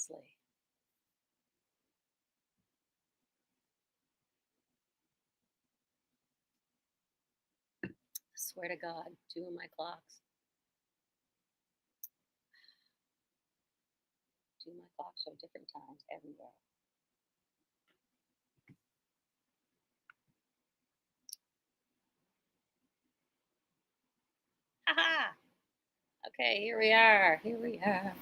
seriously. I swear to God, two of my clocks. Two of my clocks show different times everywhere. Haha! Okay, here we are. Here we are.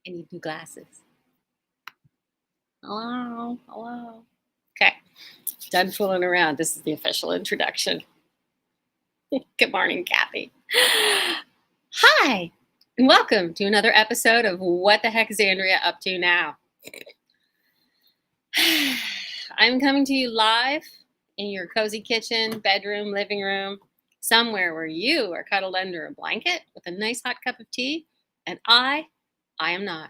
I need new glasses. Hello, hello. Okay, done fooling around. This is the official introduction. Good morning, Kathy. Hi, and welcome to another episode of What the Heck is Andrea Up to Now? I'm coming to you live in your cozy kitchen, bedroom, living room, somewhere where you are cuddled under a blanket with a nice hot cup of tea, and I am not.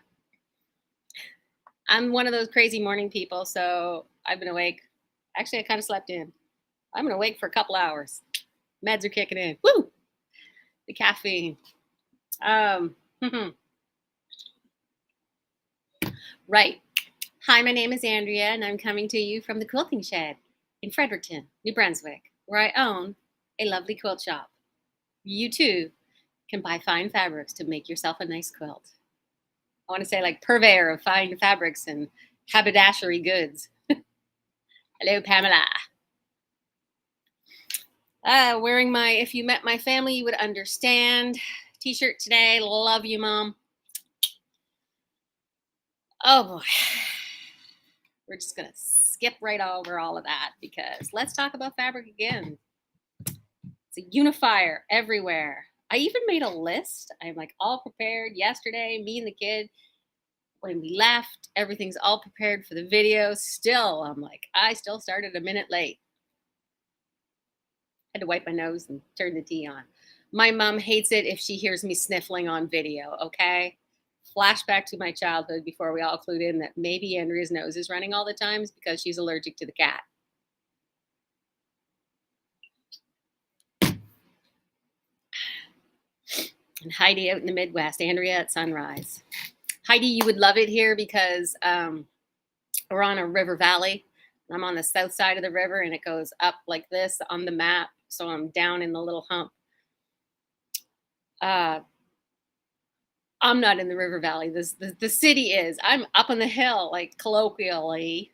I'm one of those crazy morning people, so I've been awake. Actually, I kind of slept in. I've been awake for a couple hours. Meds are kicking in. Woo! The caffeine. Um, right. Hi, my name is Andrea, and I'm coming to you from the Quilting Shed in Fredericton, New Brunswick, where I own a lovely quilt shop. You too can buy fine fabrics to make yourself a nice quilt. I want to say, like, purveyor of fine fabrics and haberdashery goods. Hello, Pamela. Wearing my If You Met My Family, You Would Understand t-shirt today. Love you, Mom. Oh, boy. We're just going to skip right over all of that because let's talk about fabric again. It's a unifier everywhere. I even made a list. I'm like all prepared yesterday, me and the kid. When we left, everything's all prepared for the video. Still, I'm like, I still started a minute late. Had to wipe my nose and turn the tea on. My mom hates it if she hears me sniffling on video, okay? Flashback to my childhood before we all clued in that maybe Andrea's nose is running all the times because she's allergic to the cat. And Heidi out in the Midwest, Andrea at sunrise. Heidi, you would love it here because we're on a river valley. I'm on the south side of the river and it goes up like this on the map. So I'm down in the little hump. I'm not in the river valley. The city is. I'm up on the hill, like colloquially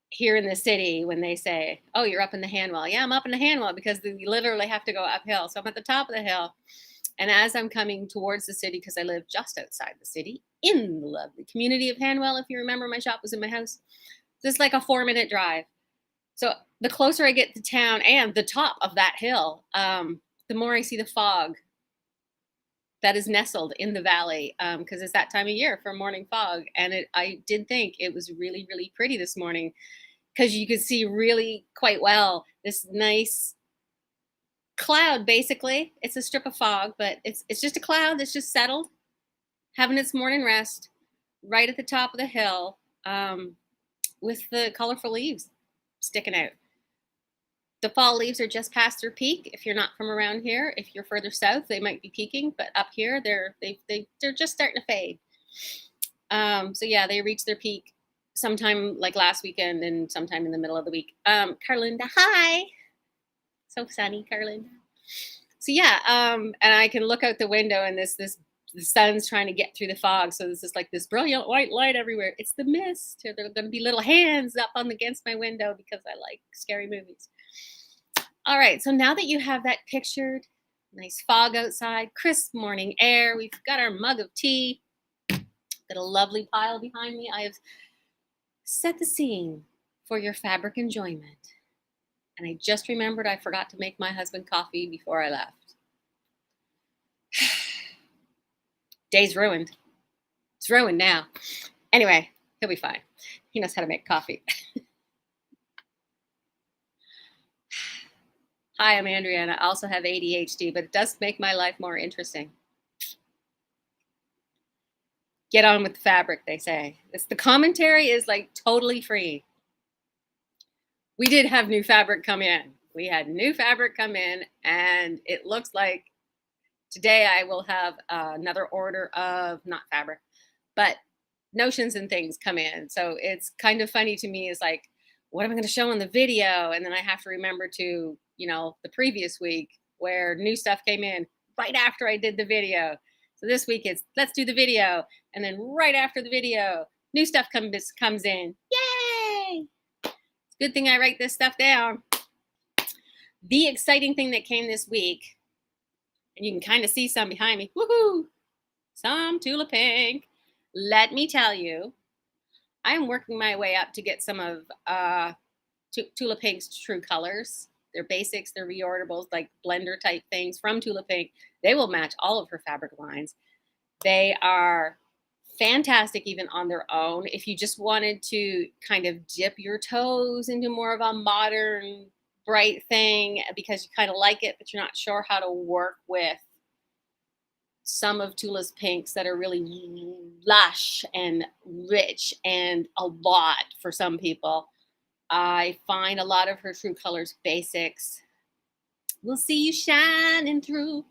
here in the city when they say, oh, you're up in the Hanwell. Yeah, I'm up in the Hanwell because we literally have to go uphill. So I'm at the top of the hill. And as I'm coming towards the city, because I live just outside the city in the lovely community of Hanwell, if you remember, my shop was in my house. This is like a 4-minute drive. So the closer I get to town and the top of that hill, the more I see the fog that is nestled in the valley, because it's that time of year for morning fog. And I did think it was really, really pretty this morning because you could see really quite well this nice cloud. Basically, it's a strip of fog, but it's just a cloud that's just settled, having its morning rest right at the top of the hill, with the colorful leaves sticking out. The fall leaves are just past their peak. If you're not from around here, if you're further south, they might be peaking, but up here they're just starting to fade. So yeah, they reach their peak sometime like last weekend and sometime in the middle of the week. Carlinda, hi. So sunny, Carlinda. So yeah, and I can look out the window and the sun's trying to get through the fog. So this is like this brilliant white light everywhere. It's the mist. There are going to be little hands up on against my window because I like scary movies. All right, so now that you have that pictured, nice fog outside, crisp morning air, we've got our mug of tea, got a lovely pile behind me. I have set the scene for your fabric enjoyment. And I just remembered I forgot to make my husband coffee before I left. Day's ruined. It's ruined now. Anyway, he'll be fine. He knows how to make coffee. Hi, I'm Andrea, and I also have ADHD, but it does make my life more interesting. Get on with the fabric, they say. The commentary is like totally free. We did have new fabric come in. We had new fabric come in, and it looks like Today I will have another order of not fabric, but notions and things come in. So it's kind of funny to me is like, what am I going to show in the video? And then I have to remember to, the previous week where new stuff came in right after I did the video. So this week it's let's do the video. And then right after the video, new stuff comes in. Yay! It's a good thing I write this stuff down. The exciting thing that came this week, and you can kind of see some behind me. Woohoo! Some Tula Pink. Let me tell you, I am working my way up to get some of Tula Pink's true colors. They're basics, they're reordables, like blender type things from Tula Pink. They will match all of her fabric lines. They are fantastic even on their own. If you just wanted to kind of dip your toes into more of a modern, bright thing because you kind of like it, but you're not sure how to work with some of Tula's pinks that are really lush and rich and a lot for some people. I find a lot of her true colors basics. We'll see you shining through.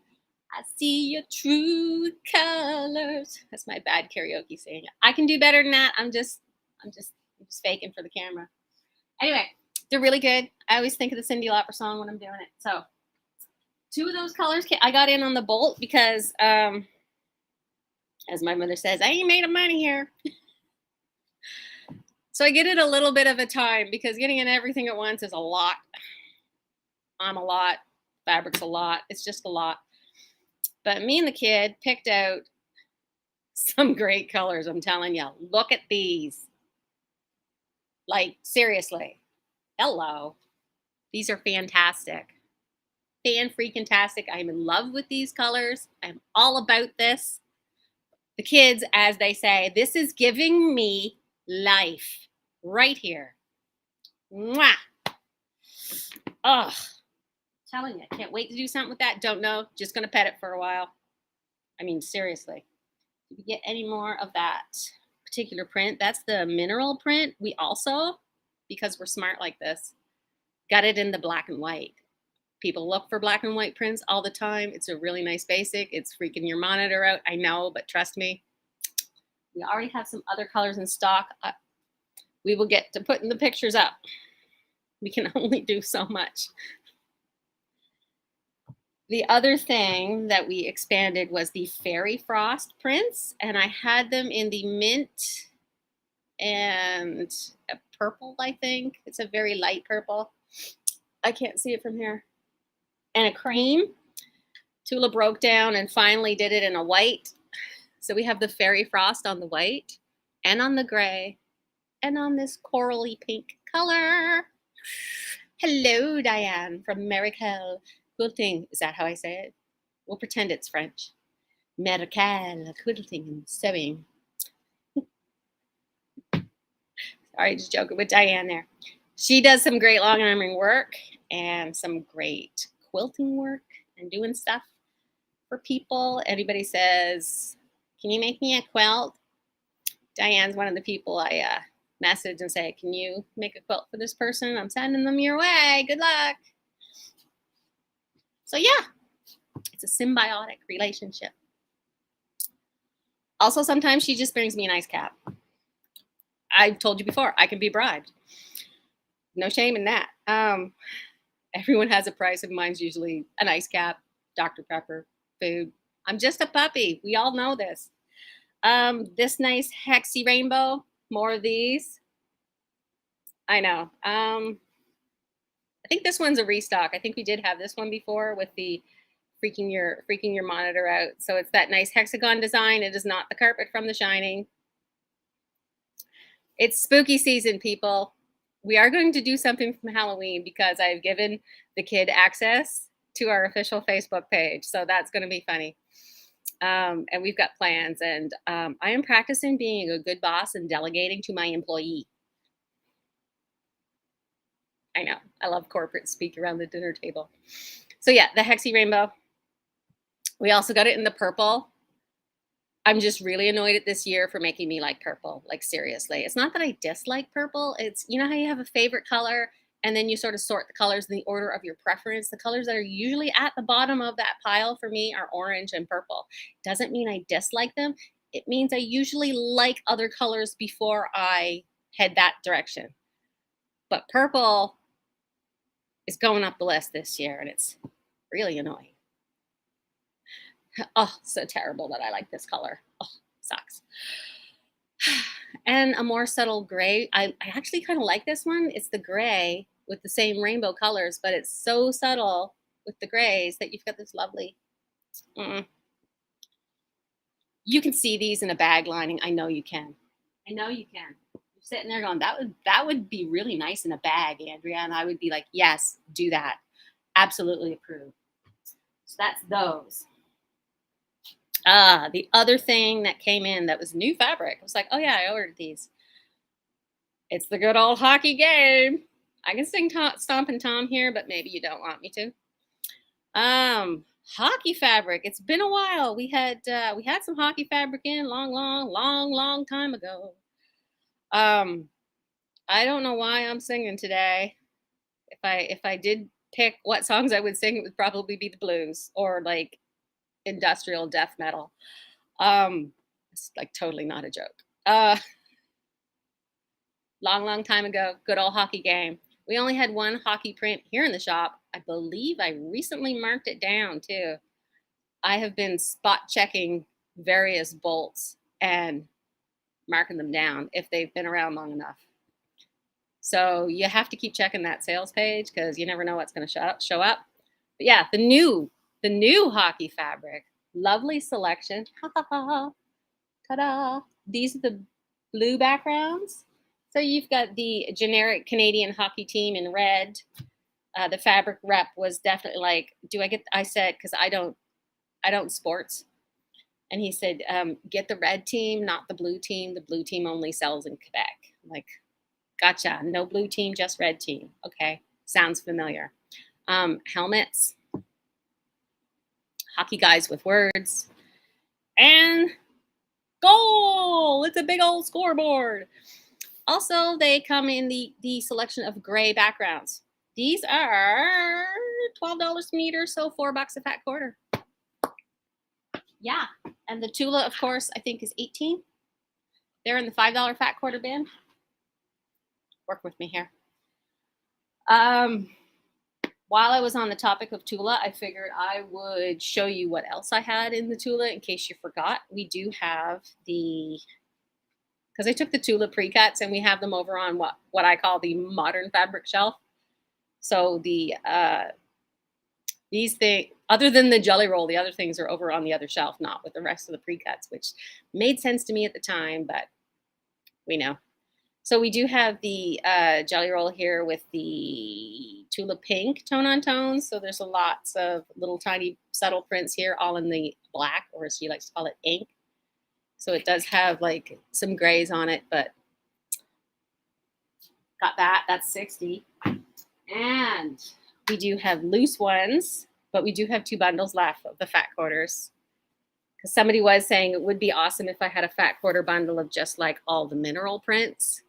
I see your true colors. That's my bad karaoke singing. I can do better than that. I'm just faking for the camera. Anyway, they're really good. I always think of the Cyndi Lauper song when I'm doing it. So 2 of those colors, I got in on the bolt because, as my mother says, I ain't made of money here. So I get it a little bit of a time because getting in everything at once is a lot. I'm a lot. Fabric's a lot. It's just a lot. But me and the kid picked out some great colors. I'm telling you, look at these. Like, seriously. Hello. These are fantastic. Fan-freaking-tastic. I'm in love with these colors. I'm all about this. The kids, as they say, this is giving me life right here. Mwah. Oh, telling you, I can't wait to do something with that. Don't know. Just going to pet it for a while. I mean, seriously. If you get any more of that particular print, that's the mineral print. We also, because we're smart like this, got it in the black and white. People look for black and white prints all the time. It's a really nice basic. It's freaking your monitor out. I know, but trust me. We already have some other colors in stock. We will get to putting the pictures up. We can only do so much. The other thing that we expanded was the Fairy Frost prints, and I had them in the mint and a purple, I think. It's a very light purple. I can't see it from here. And a cream. Tula broke down and finally did it in a white. So we have the Fairy Frost on the white and on the gray and on this corally pink color. Hello, Diane from Merical Quilting. Is that how I say it? We'll pretend it's French. Merical Quilting and Sewing. Sorry, just joking with Diane there. She does some great long arming work and some great quilting work and doing stuff for people. Anybody says, can you make me a quilt? Diane's one of the people I message and say, can you make a quilt for this person? I'm sending them your way. Good luck. So yeah, it's a symbiotic relationship. Also, sometimes she just brings me a nice cap. I've told you before, I can be bribed. No shame in that. Everyone has a price, and mine's usually a nice cap, Dr. Pepper, food. I'm just a puppy. We all know this. This nice Hexy Rainbow, more of these. I know. I think this one's a restock. I think we did have this one before with the freaking your monitor out. So it's that nice hexagon design. It is not the carpet from The Shining. It's spooky season, people. We are going to do something from Halloween because I've given the kid access to our official Facebook page. So that's going to be funny. And we've got plans. And I am practicing being a good boss and delegating to my employee. I know. I love corporate speak around the dinner table. So yeah, the Hexy Rainbow. We also got it in the purple. I'm just really annoyed at this year for making me like purple. Like, seriously. It's not that I dislike purple. It's, you know how you have a favorite color and then you sort of sort the colors in the order of your preference. The colors that are usually at the bottom of that pile for me are orange and purple. Doesn't mean I dislike them. It means I usually like other colors before I head that direction. But purple is going up the list this year, and it's really annoying. Oh, so terrible that I like this color. Oh, sucks. And a more subtle gray. I actually kind of like this one. It's the gray with the same rainbow colors, but it's so subtle with the grays that you've got this lovely. You can see these in a bag lining. I know you can. I know you can. You're sitting there going, that would be really nice in a bag, Andrea. And I would be like, yes, do that. Absolutely approve. So that's those. The other thing that came in that was new fabric. I was like, oh yeah, I ordered these. It's the good old hockey game. I can sing Stompin' Tom here, but maybe you don't want me to. Hockey fabric. It's been a while. We had some hockey fabric in long time ago. I don't know why I'm singing today. If I did pick what songs I would sing, it would probably be the blues or like industrial death metal. It's like totally not a joke. Long time ago, good old hockey game. We only had one hockey print here in the shop. I believe I recently marked it down too. I have been spot checking various bolts and marking them down if they've been around long enough. So you have to keep checking that sales page because you never know what's going to show up. But yeah, the new hockey fabric, lovely selection. Ta-da! These are the blue backgrounds. So you've got the generic Canadian hockey team in red. The fabric rep was definitely like, I said, because I don't sports. And he said, get the red team, not the blue team. The blue team only sells in Quebec. I'm like, gotcha. No blue team, just red team. Okay. Sounds familiar. Helmets. Hockey guys with words. And goal! It's a big old scoreboard. Also, they come in the selection of gray backgrounds. These are $12 a meter, so $4 a fat quarter. Yeah, and the Tula, of course, I think is 18. They're in the $5 fat quarter bin. Work with me here. While I was on the topic of Tula, I figured I would show you what else I had in the Tula in case you forgot. We do have because I took the Tula pre-cuts and we have them over on what I call the modern fabric shelf. So these things, other than the Jelly Roll, the other things are over on the other shelf, not with the rest of the pre-cuts, which made sense to me at the time, but we know. So we do have the Jelly Roll here with the Tula Pink tone-on-tone. So there's lots of little tiny subtle prints here, all in the black, or as she likes to call it, ink. So it does have like some grays on it, but got that. That's 60. And we do have loose ones, but we do have 2 bundles left of the fat quarters. Because somebody was saying it would be awesome if I had a fat quarter bundle of just like all the mineral prints.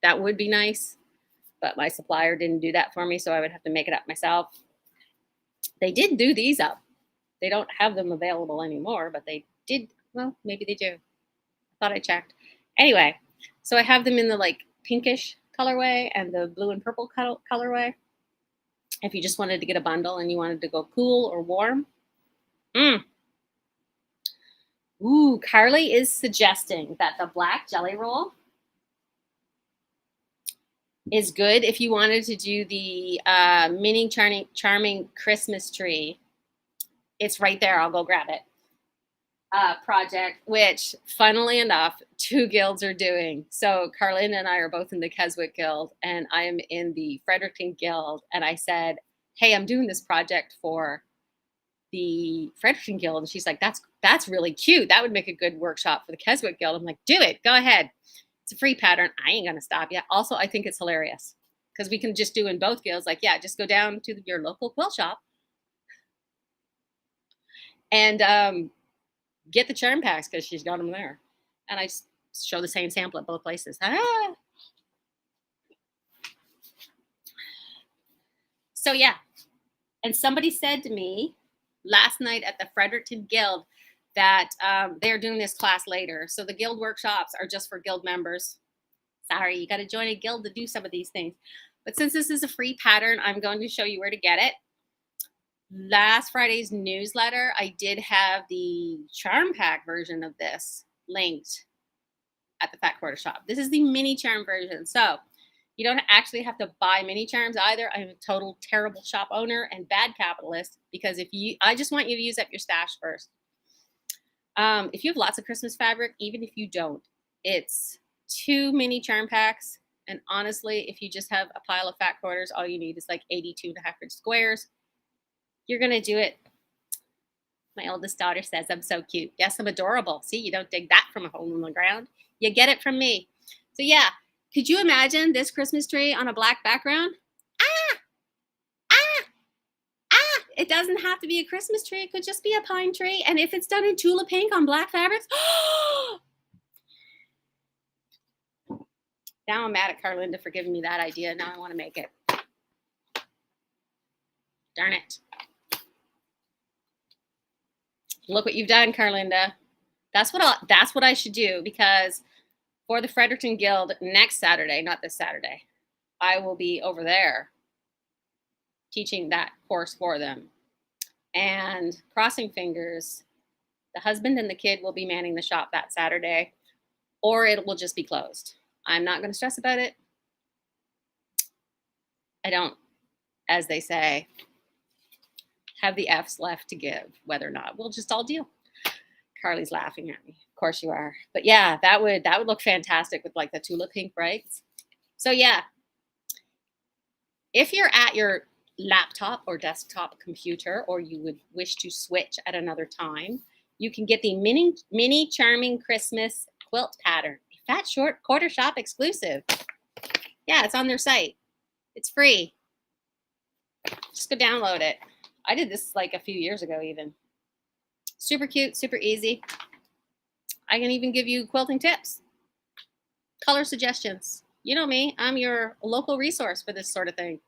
That would be nice, but my supplier didn't do that for me, so I would have to make it up myself. They did do these up. They don't have them available anymore, but they did. Well, maybe they do. I thought I checked. Anyway, so I have them in the like pinkish colorway and the blue and purple colorway. If you just wanted to get a bundle and you wanted to go cool or warm. Ooh, Carly is suggesting that the black Jelly Roll is good if you wanted to do the mini charming Christmas tree. It's right there. I'll go grab it. Project, which funnily enough, 2 guilds are doing. So Carlin and I are both in the Keswick Guild and I am in the Fredericton Guild. And I said, hey, I'm doing this project for the Fredericton Guild. And she's like, that's really cute. That would make a good workshop for the Keswick Guild. I'm like, do it. Go ahead. It's a free pattern. I ain't going to stop you. Also, I think it's hilarious because we can just do in both guilds. Like, yeah, just go down to your local quilt shop and get the charm packs because she's got them there. And I show the same sample at both places. So yeah, and somebody said to me last night at the Fredericton Guild that they're doing this class later. So the guild workshops are just for guild members. Sorry, you got to join a guild to do some of these things. But since this is a free pattern, I'm going to show you where to get it. Last Friday's newsletter, I did have the charm pack version of this linked at the Fat Quarter Shop. This is the mini charm version. So you don't actually have to buy mini charms either. I'm a total terrible shop owner and bad capitalist because I just want you to use up your stash first. If you have lots of Christmas fabric, even if you don't, it's 2 mini charm packs. And honestly, if you just have a pile of fat quarters, all you need is like 82.5-inch squares. You're going to do it. My oldest daughter says I'm so cute. Yes, I'm adorable. See, you don't dig that from a hole in the ground. You get it from me. So yeah, could you imagine this Christmas tree on a black background? It doesn't have to be a Christmas tree. It could just be a pine tree. And if it's done in Tula Pink on black fabrics, now I'm mad at Carlinda for giving me that idea. Now I want to make it. Darn it. Look what you've done, Carlinda. That's what I should do, because for the Fredericton Guild next Saturday, not this Saturday, I will be over there teaching that course for them. And crossing fingers, the husband and the kid will be manning the shop that Saturday, or it will just be closed. I'm not going to stress about it. I don't, as they say, have the F's left to give, whether or not. We'll just all deal. Carly's laughing at me. Of course you are. But yeah, that would look fantastic with like the Tula Pink brights. So yeah, if you're at your laptop or desktop computer, or you would wish to switch at another time, you can get the mini charming Christmas quilt pattern, a Fat Quarter Shop exclusive. Yeah, it's on their site. It's free. Just go download it. I did this like a few years ago even. Super cute, super easy. I can even give you quilting tips, color suggestions. You know me, I'm your local resource for this sort of thing.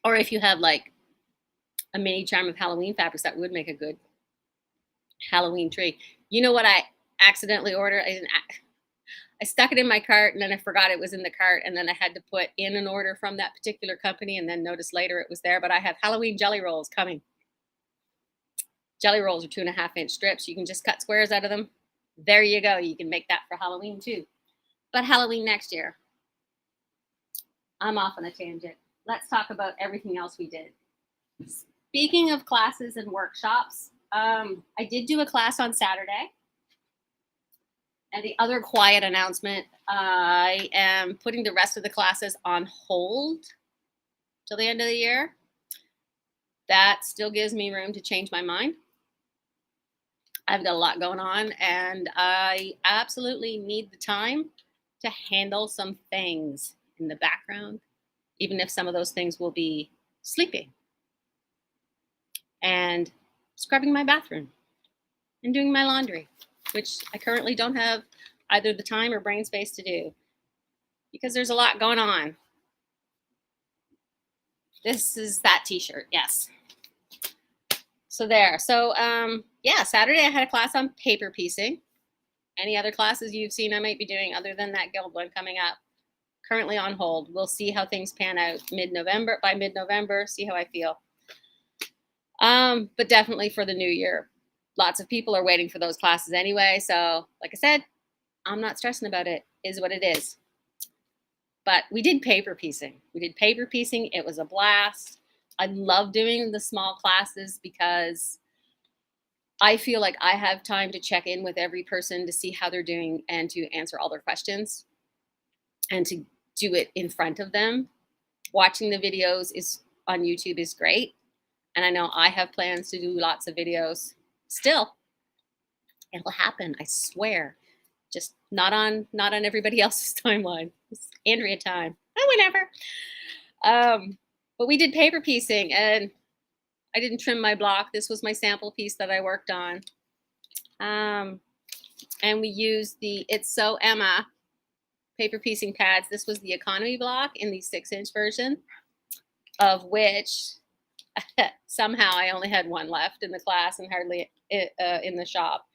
Or if you have like a mini charm of Halloween fabrics, that would make a good Halloween tree. You know what I accidentally ordered? I stuck it in my cart and then I forgot it was in the cart, and then I had to put in an order from that particular company and then noticed later it was there. But I have Halloween jelly rolls coming. Jelly rolls are 2.5-inch strips. You can just cut squares out of them. There you go. You can make that for Halloween too. But Halloween next year. I'm off on a tangent. Let's talk about everything else we did. Speaking of classes and workshops, I did do a class on Saturday. And the other quiet announcement, I am putting the rest of the classes on hold till the end of the year. That still gives me room to change my mind. I've got a lot going on, and I absolutely need the time to handle some things in the background, even if some of those things will be sleeping and scrubbing my bathroom and doing my laundry, which I currently don't have either the time or brain space to do because there's a lot going on. This is that t-shirt, yes. So there. So yeah, Saturday I had a class on paper piecing. Any other classes you've seen I might be doing other than that guild one coming up? Currently on hold. We'll see how things pan out by mid-November, see how I feel. But definitely for the new year. Lots of people are waiting for those classes anyway. So like I said, I'm not stressing about it. Is what it is. But we did paper piecing. It was a blast. I love doing the small classes because I feel like I have time to check in with every person to see how they're doing and to answer all their questions and to do it in front of them. Watching the videos on YouTube is great. And I know I have plans to do lots of videos still. It'll happen, I swear. Just not on everybody else's timeline. It's Andrea time. Whenever. But we did paper piecing, and I didn't trim my block. This was my sample piece that I worked on. And we used the It's So Emma paper piecing pads. This was the economy block in the 6-inch version, of which somehow I only had one left in the class and hardly in the shop.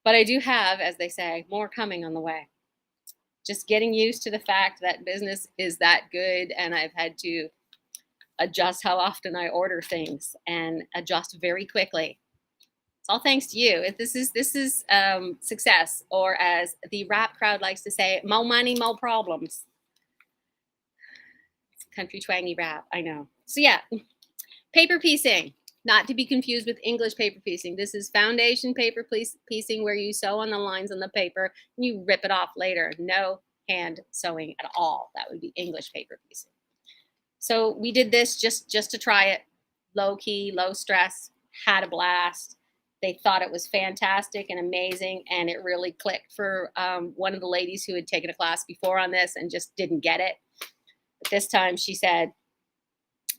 But I do have, as they say, more coming on the way. Just getting used to the fact that business is that good, and I've had to adjust how often I order things and adjust very quickly. It's all thanks to you. This is success, or as the rap crowd likes to say, "Mo money, mo problems." It's country twangy rap, I know. So yeah, paper piecing, not to be confused with English paper piecing. This is foundation paper piecing, where you sew on the lines on the paper and you rip it off later. No hand sewing at all. That would be English paper piecing. So we did this just to try it, low key, low stress, had a blast. They thought it was fantastic and amazing, and it really clicked for one of the ladies who had taken a class before on this and just didn't get it. But this time she said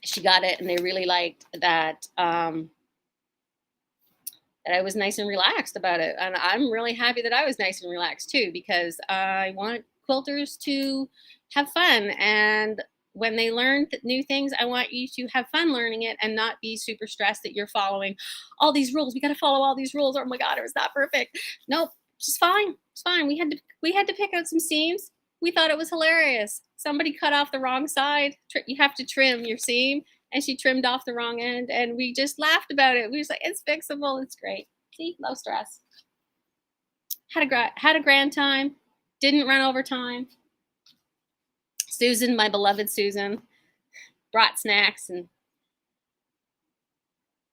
she got it, and they really liked that that I was nice and relaxed about it. And I'm really happy that I was nice and relaxed too, because I want quilters to have fun. And when they learn new things, I want you to have fun learning it and not be super stressed that you're following all these rules. We got to follow all these rules. Oh my God, it was not perfect. Nope, it's fine. It's fine. We had to pick out some seams. We thought it was hilarious. Somebody cut off the wrong side. You have to trim your seam, and she trimmed off the wrong end, and we just laughed about it. We was like, it's fixable. It's great. See, low stress. Had a grand time. Didn't run over time. Susan, my beloved Susan, brought snacks and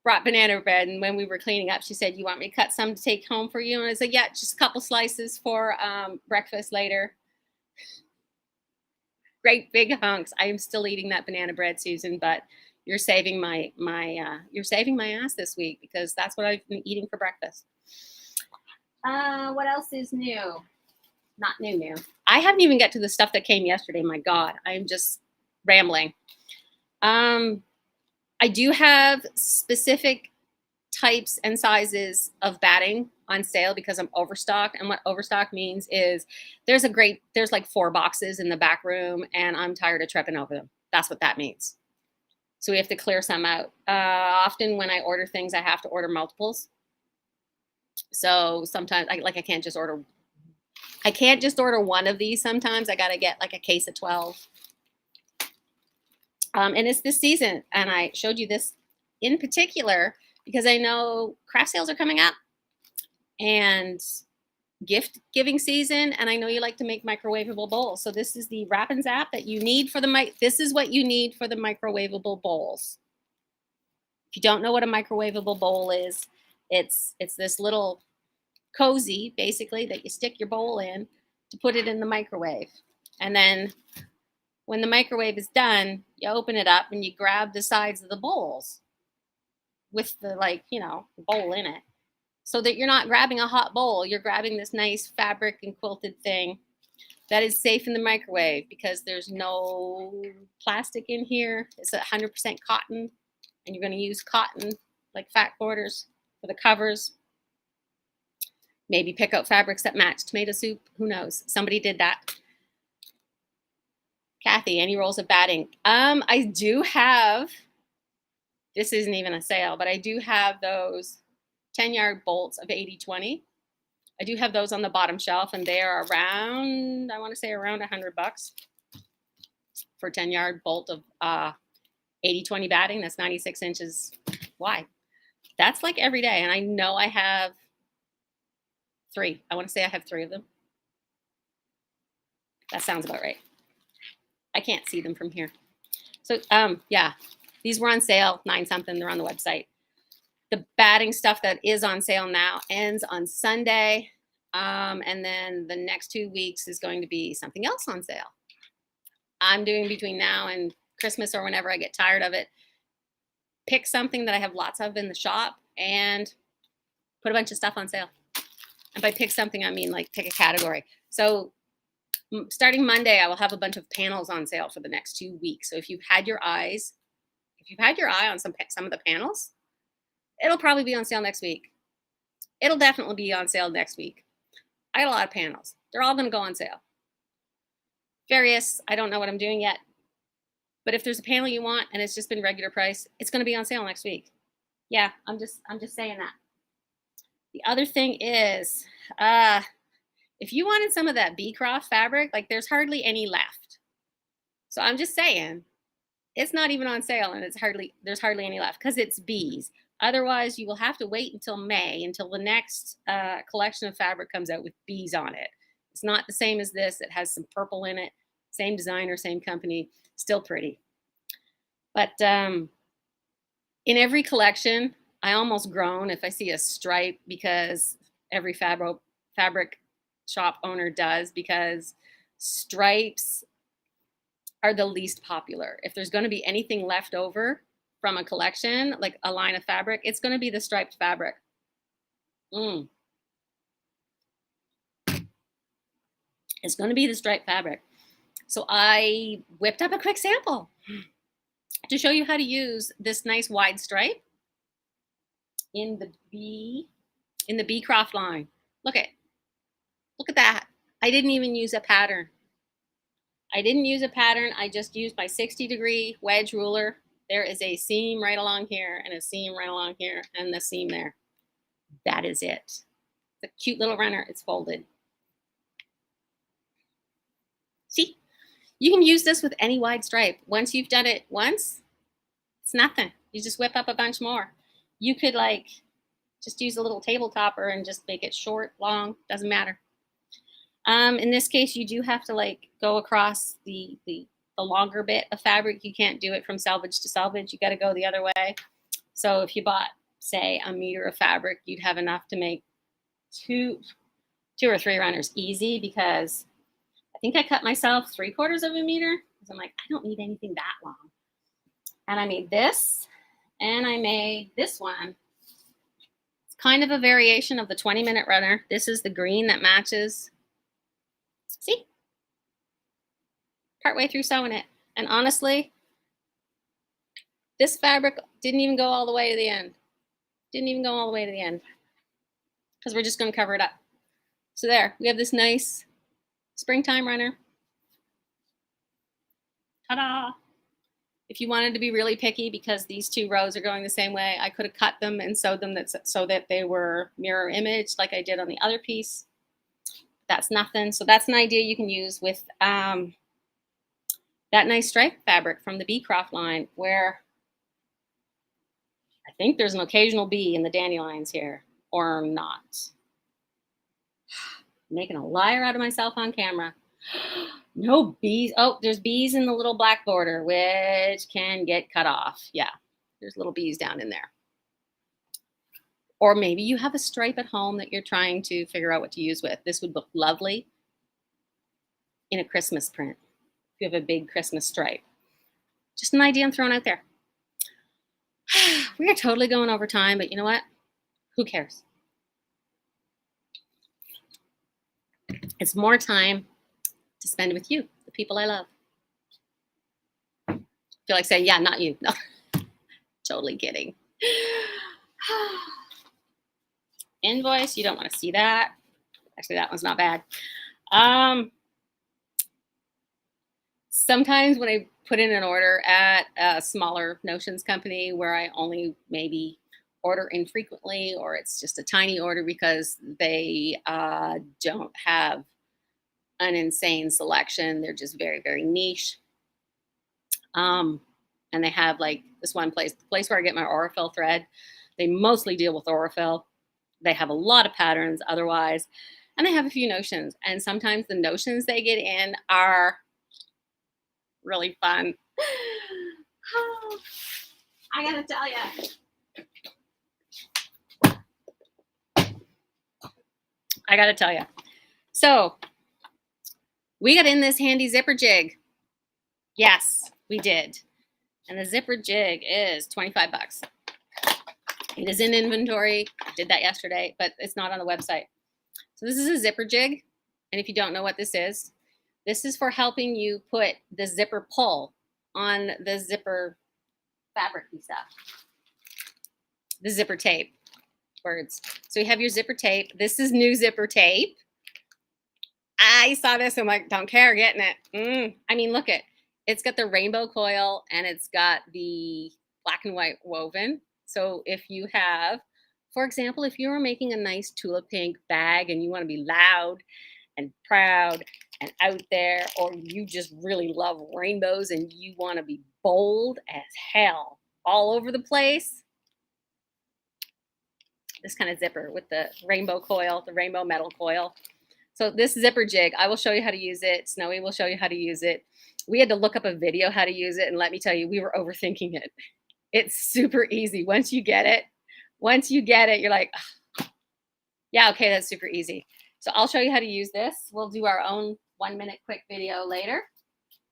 brought banana bread. And when we were cleaning up, she said, "You want me to cut some to take home for you?" And I said, "Yeah, just a couple slices for breakfast later." Great big hunks. I am still eating that banana bread, Susan, but you're saving my you're saving my ass this week, because that's what I've been eating for breakfast. What else is new? Not new. I haven't even got to the stuff that came yesterday. My God, I'm just rambling. I do have specific types and sizes of batting on sale because I'm overstocked. And what overstock means is there's like 4 boxes in the back room, and I'm tired of tripping over them. That's what that means. So we have to clear some out. Often when I order things, I have to order multiples. So sometimes I can't just order one of these. Sometimes I got to get like a case of 12. And it's this season. And I showed you this in particular because I know craft sales are coming up and gift giving season. And I know you like to make microwavable bowls. So this is the Wrap and Zap that you need for this is what you need for the microwavable bowls. If you don't know what a microwavable bowl is, it's this little cozy, basically, that you stick your bowl in to put it in the microwave. And then when the microwave is done, you open it up and you grab the sides of the bowls with the bowl in it, so that you're not grabbing a hot bowl. You're grabbing this nice fabric and quilted thing that is safe in the microwave because there's no plastic in here. It's 100% cotton, and you're going to use cotton like fat quarters for the covers. Maybe pick out fabrics that match tomato soup. Who knows? Somebody did that. Kathy, any rolls of batting? I do have, this isn't even a sale, but I do have those 10-yard bolts of 80/20. I do have those on the bottom shelf, and they are around, I want to say around $100 for a 10-yard bolt of 80/20 batting. That's 96 inches wide. That's like every day. And I know I have 3. I want to say I have 3 of them. That sounds about right. I can't see them from here. So yeah, these were on sale, 9 something. They're on the website. The batting stuff that is on sale now ends on Sunday. And then the next 2 weeks is going to be something else on sale. I'm doing between now and Christmas, or whenever I get tired of it, pick something that I have lots of in the shop and put a bunch of stuff on sale. And by pick something, I mean like pick a category. So starting Monday, I will have a bunch of panels on sale for the next 2 weeks. So if you've had your eye on some of the panels, it'll probably be on sale next week. It'll definitely be on sale next week. I got a lot of panels. They're all going to go on sale. various. I don't know what I'm doing yet. But if there's a panel you want and it's just been regular price, it's going to be on sale next week. Yeah, I'm just saying that. The other thing is, if you wanted some of that Beecroft fabric, like there's hardly any left. So I'm just saying, it's not even on sale, and there's hardly any left because it's bees. Otherwise, you will have to wait until May until the next collection of fabric comes out with bees on it. It's not the same as this. It has some purple in it. Same designer, same company, still pretty. But in every collection, I almost groan if I see a stripe, because every fabric shop owner does, because stripes are the least popular. If there's going to be anything left over from a collection, like a line of fabric, it's going to be the striped fabric. It's going to be the striped fabric. So I whipped up a quick sample to show you how to use this nice wide stripe in the Beecroft line. Look at that. I didn't even use a pattern. I just used my 60-degree wedge ruler. There is a seam right along here and a seam right along here and the seam there. That is it. It's a cute little runner. It's folded. See, you can use this with any wide stripe. Once you've done it once, it's nothing. You just whip up a bunch more. You could like just use a little table topper and just make it short, long, doesn't matter. In this case, you do have to like go across the longer bit of fabric. You can't do it from selvage to selvage. You got to go the other way. So if you bought, say, a meter of fabric, you'd have enough to make two or three runners easy, because I think I cut myself 3/4 of a meter, because I'm like, I don't need anything that long. And I made this, and I made this one. It's kind of a variation of the 20-minute runner. This is the green that matches. See? Partway through sewing it. And honestly, this fabric didn't even go all the way to the end. Because we're just going to cover it up. So there, we have this nice springtime runner. Ta-da! If you wanted to be really picky, because these two rows are going the same way, I could have cut them and sewed them so that they were mirror image like I did on the other piece. That's nothing. So that's an idea you can use with that nice stripe fabric from the Beecroft line, where I think there's an occasional bee in the dandelions here, or not. I'm making a liar out of myself on camera. No bees. Oh, there's bees in the little black border, which can get cut off. Yeah, there's little bees down in there. Or maybe you have a stripe at home that you're trying to figure out what to use with. This would look lovely in a Christmas print if you have a big Christmas stripe. Just an idea I'm throwing out there. We are totally going over time, but you know what? Who cares? It's more time to spend with you, the people I love. I feel like saying, yeah, not you. No, totally kidding. Invoice, you don't want to see that. Actually, that one's not bad. Sometimes when I put in an order at a smaller notions company where I only maybe order infrequently, or it's just a tiny order because they don't have an insane selection. They're just very, very niche. And they have like this one place, the place where I get my Aurifil thread. They mostly deal with Aurifil. They have a lot of patterns otherwise, and they have a few notions. And sometimes the notions they get in are really fun. Oh, I gotta tell you. So we got in this handy zipper jig. Yes, we did. And the zipper jig is 25 bucks. It is in inventory. I did that yesterday, but it's not on the website. So this is a zipper jig. And if you don't know what this is for helping you put the zipper pull on the zipper fabric-y stuff. The zipper tape. Words. So you have your zipper tape. This is new zipper tape. I saw this. I'm like, don't care, getting it. I mean, look it. It's got the rainbow coil and it's got the black and white woven. So if you have, for example, if you were making a nice tulip pink bag and you want to be loud and proud and out there, or you just really love rainbows and you want to be bold as hell all over the place, this kind of zipper with the rainbow coil, the rainbow metal coil. So this zipper jig, I will show you how to use it. Snowy will show you how to use it. We had to look up a video how to use it, and let me tell you, we were overthinking it. It's super easy. Once you get it, you're like, oh, yeah, okay, that's super easy. So I'll show you how to use this. We'll do our own 1-minute quick video later.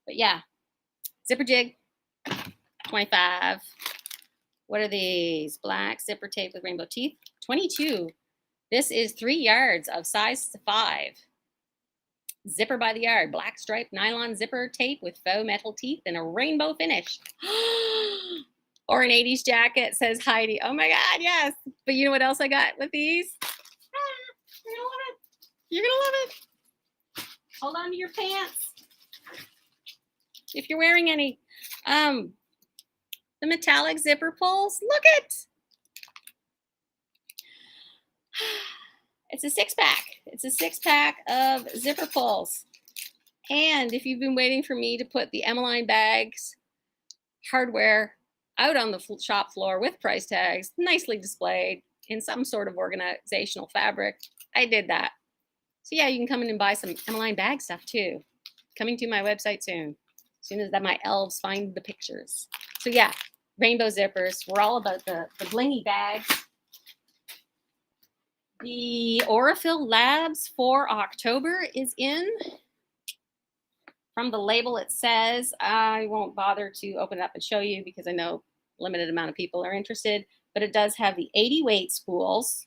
But yeah, zipper jig, 25. What are these? Black zipper tape with rainbow teeth, 22. This is 3 yards of size 5. Zipper by the yard, black striped nylon zipper tape with faux metal teeth and a rainbow finish. Or an 80s jacket, says Heidi. Oh my God, yes. But you know what else I got with these? You're gonna love it. You're gonna love it. Hold on to your pants. If you're wearing any. The metallic zipper pulls. Look it. It's a 6-pack. It's a 6-pack of zipper pulls. And if you've been waiting for me to put the Emmeline bags hardware out on the shop floor with price tags, nicely displayed in some sort of organizational fabric, I did that. So yeah, you can come in and buy some Emmeline bag stuff too. Coming to my website soon. As soon as that my elves find the pictures. So yeah, rainbow zippers. We're all about the blingy bags. The Aurifil Labs for October is in. From the label, it says, I won't bother to open it up and show you because I know a limited amount of people are interested, but it does have the 80 weight spools.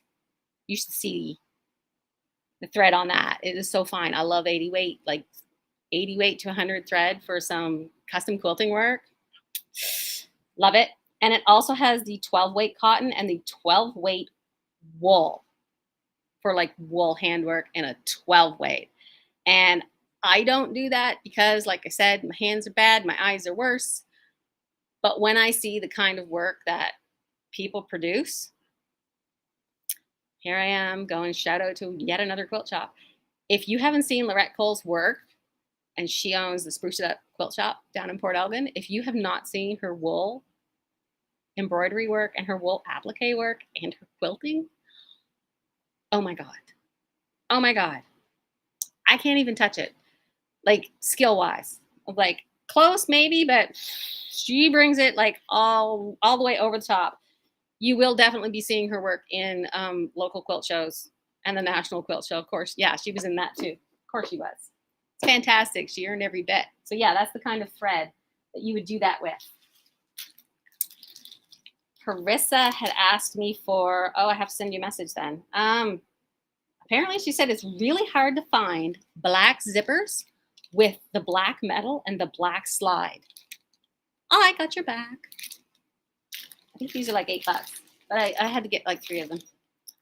You should see the thread on that. It is so fine. I love 80 weight, like 80 weight to 100 thread for some custom quilting work. Love it. And it also has the 12 weight cotton and the 12 weight wool for like wool handwork and a 12 weight. And I don't do that because, like I said, my hands are bad, my eyes are worse. But when I see the kind of work that people produce, here I am going shout out to yet another quilt shop. If you haven't seen Lorette Cole's work, and she owns the Spruce It Up Quilt Shop down in Port Elgin, if you have not seen her wool embroidery work and her wool applique work and her quilting, oh my God. Oh my God. I can't even touch it. Like skill wise, like close maybe, but she brings it like all the way over the top. You will definitely be seeing her work in local quilt shows and the National Quilt Show, of course. Yeah, she was in that too. Of course she was. It's fantastic. She earned every bit. So yeah, that's the kind of thread that you would do that with. Carissa had asked me for, oh, I have to send you a message then. Apparently she said it's really hard to find black zippers with the black metal and the black slide. Oh, I got your back. I think these are like $8, but I had to get like 3 of them.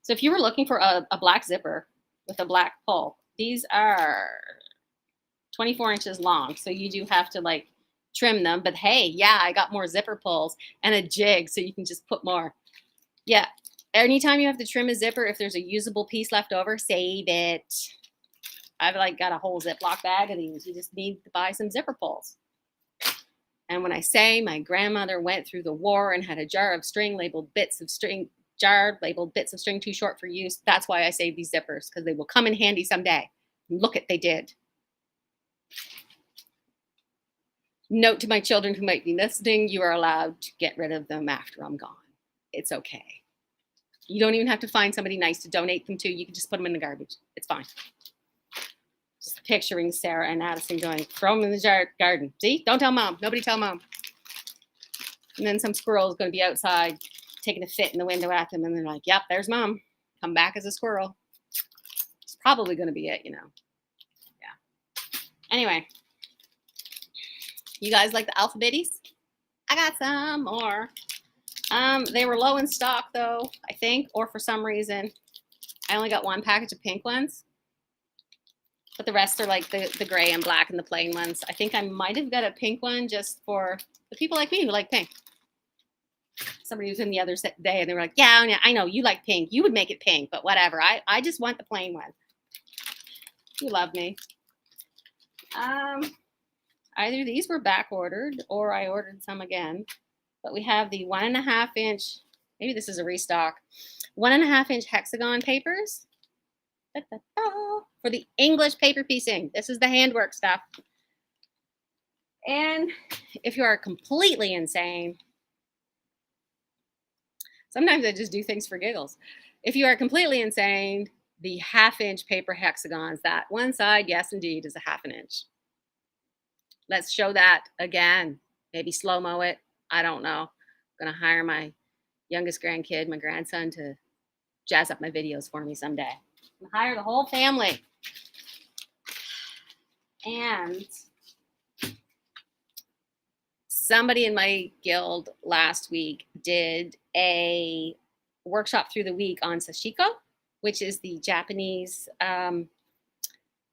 So if you were looking for a black zipper with a black pull, these are 24 inches long. So you do have to like trim them, but hey, yeah, I got more zipper pulls and a jig so you can just put more. Yeah, anytime you have to trim a zipper, if there's a usable piece left over, save it. I've like got a whole Ziploc bag of these. You just need to buy some zipper pulls. And when I say my grandmother went through the war and had a jar of string labeled bits of string, too short for use, that's why I save these zippers, because they will come in handy someday. Look at, they did. Note to my children who might be listening, you are allowed to get rid of them after I'm gone. It's okay. You don't even have to find somebody nice to donate them to. You can just put them in the garbage. It's fine. Just picturing Sarah and Addison going, throw them in the garden. See? Don't tell mom. Nobody tell mom. And then some squirrel is going to be outside taking a fit in the window at them. And they're like, yep, there's mom. Come back as a squirrel. It's probably going to be it, you know. Yeah. Anyway. You guys like the alphabetties? I got some more. They were low in stock though, I think, or for some reason, I only got 1 package of pink ones. But the rest are like the gray and black and the plain ones. I think I might have got a pink one just for the people like me who like pink. Somebody was in the other day and they were like, yeah, I know you like pink. You would make it pink, but whatever. I just want the plain one. You love me. Either these were back ordered or I ordered some again. But we have the 1.5 inch, maybe this is a restock, 1.5 inch hexagon papers. Da, da, da, for the English paper piecing. This is the handwork stuff. And if you are completely insane, sometimes I just do things for giggles. If you are completely insane, the 1/2 inch paper hexagons, that one side, yes, indeed, is a 1/2 inch. Let's show that again. Maybe slow-mo it. I don't know. I'm going to hire my youngest grandkid, my grandson, to jazz up my videos for me someday. I'm going to hire the whole family. And somebody in my guild last week did a workshop through the week on sashiko, which is the Japanese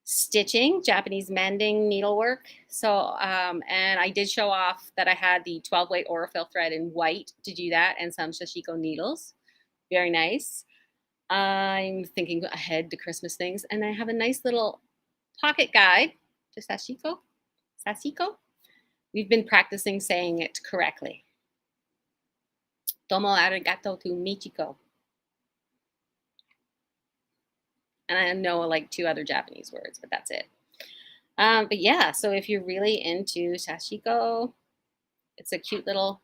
stitching, Japanese mending needlework. So, and I did show off that I had the 12 weight Aurifil thread in white to do that and some sashiko needles. Very nice. I'm thinking ahead to Christmas things, and I have a nice little pocket guide to sashiko. Sashiko. We've been practicing saying it correctly. Tomo arigato to Michiko. And I know like 2 other Japanese words, but that's it. But yeah, so if you're really into sashiko, it's a cute little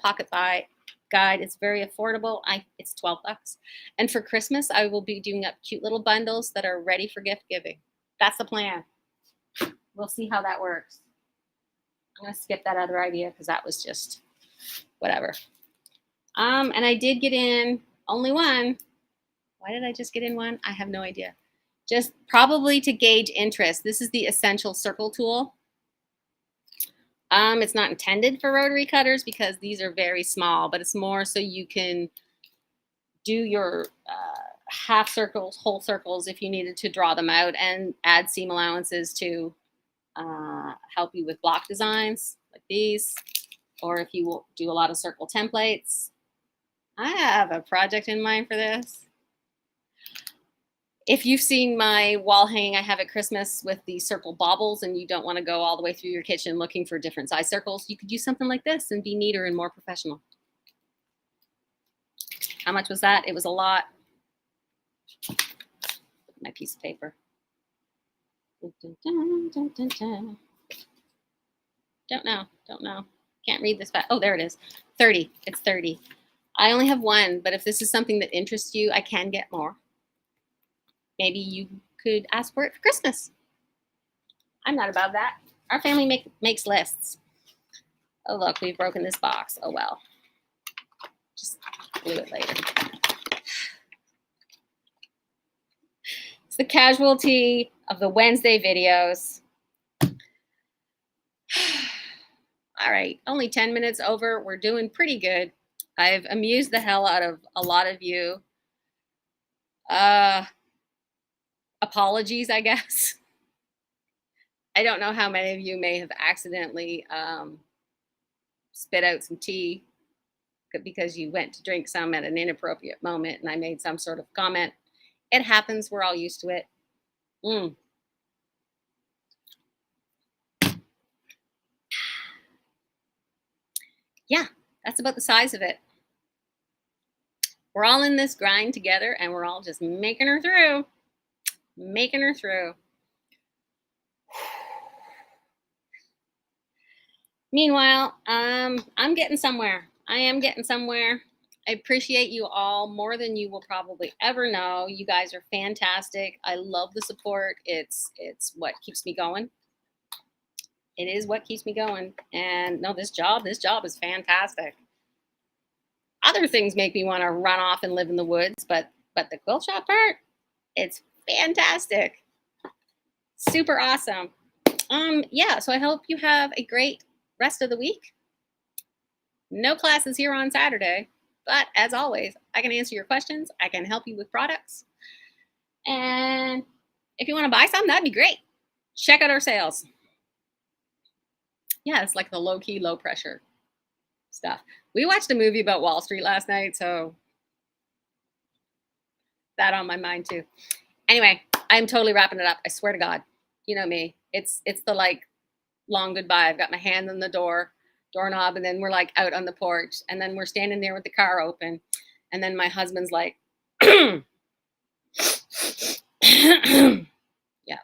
pocket guide. It's very affordable. It's $12. And for Christmas, I will be doing up cute little bundles that are ready for gift giving. That's the plan. We'll see how that works. I'm going to skip that other idea because that was just whatever. And I did get in only one. Why did I just get in one? I have no idea. Just probably to gauge interest. This is the Essential Circle tool. It's not intended for rotary cutters because these are very small, but it's more so you can do your half circles, whole circles if you needed to draw them out, and add seam allowances to help you with block designs like these, or if you will do a lot of circle templates. I have a project in mind for this. If you've seen my wall hanging I have at Christmas with the circle baubles and you don't want to go all the way through your kitchen looking for different size circles, you could use something like this and be neater and more professional. How much was that? It was a lot. My piece of paper. Don't know. Can't read this fast. Oh, there it is. 30. It's 30. I only have one, but if this is something that interests you, I can get more. Maybe you could ask for it for Christmas. I'm not above that. Our family makes lists. Oh, look, we've broken this box. Oh, well. Just glue it later. It's the casualty of the Wednesday videos. All right, only 10 minutes over. We're doing pretty good. I've amused the hell out of a lot of you. Apologies, I guess. I don't know how many of you may have accidentally spit out some tea because you went to drink some at an inappropriate moment and I made some sort of comment. It happens. We're all used to it. Yeah, that's about the size of it. We're all in this grind together and we're all just making her through. Meanwhile, I'm getting somewhere. I am getting somewhere. I appreciate you all more than you will probably ever know. You guys are fantastic. I love the support. It's what keeps me going. It is what keeps me going. And no, this job is fantastic. Other things make me want to run off and live in the woods, but the quilt shop part, it's fantastic. Super awesome. Yeah, so I hope you have a great rest of the week. No classes here on Saturday, but as always, I can answer your questions. I can help you with products. And If you want to buy some, that'd be great. Check out our sales. Yeah, it's like the low key, low pressure stuff. We watched a movie about Wall Street last night, so that on my mind too. Anyway, I'm totally wrapping it up. I swear to God, you know me. It's the like long goodbye. I've got my hand on the doorknob, and then we're like out on the porch, and then we're standing there with the car open, and then my husband's like, yeah,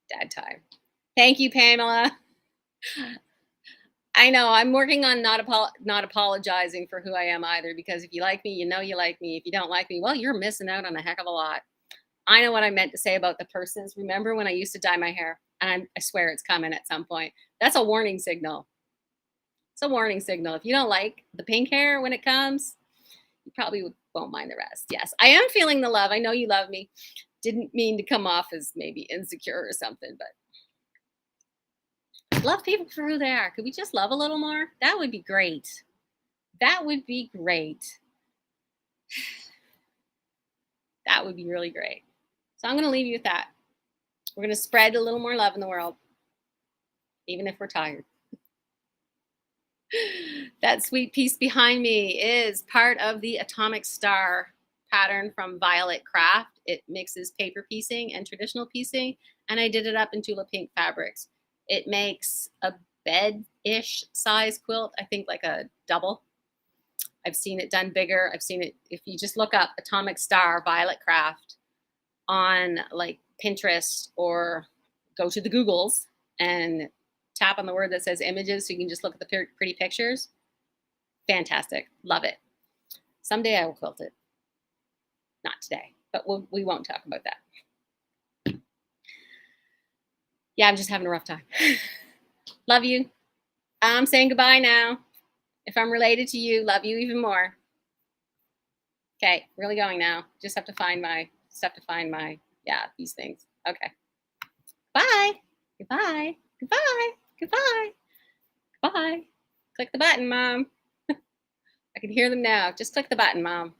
dad time. Thank you, Pamela. I know I'm working on not apologizing for who I am either, because if you like me, you know you like me. If you don't like me, well, you're missing out on a heck of a lot. I know what I meant to say about the persons. Remember when I used to dye my hair? And I swear it's coming at some point. That's a warning signal. It's a warning signal. If you don't like the pink hair when it comes, you probably won't mind the rest. Yes, I am feeling the love. I know you love me. Didn't mean to come off as maybe insecure or something, but love people for who they are. Could we just love a little more? That would be great. That would be great. That would be really great. So I'm going to leave you with that. We're going to spread a little more love in the world, even if we're tired. That sweet piece behind me is part of the Atomic Star pattern from Violet Craft. It mixes paper piecing and traditional piecing, and I did it up in Tula Pink fabrics. It makes a bed-ish size quilt, I think like a double. I've seen it done bigger. I've seen it, if you just look up Atomic Star Violet Craft on like Pinterest, or go to the Googles and tap on the word that says images so you can just look at the pretty pictures. Fantastic. Love it. Someday I will quilt it. Not today, but we won't talk about that. Yeah, I'm just having a rough time. Love you. I'm saying goodbye now. If I'm related to you, love you even more. Okay, really going now. Just have to find my, yeah, these things. Okay. Bye. Goodbye. Goodbye. Goodbye. Bye. Click the button, Mom. I can hear them now. Just click the button, Mom.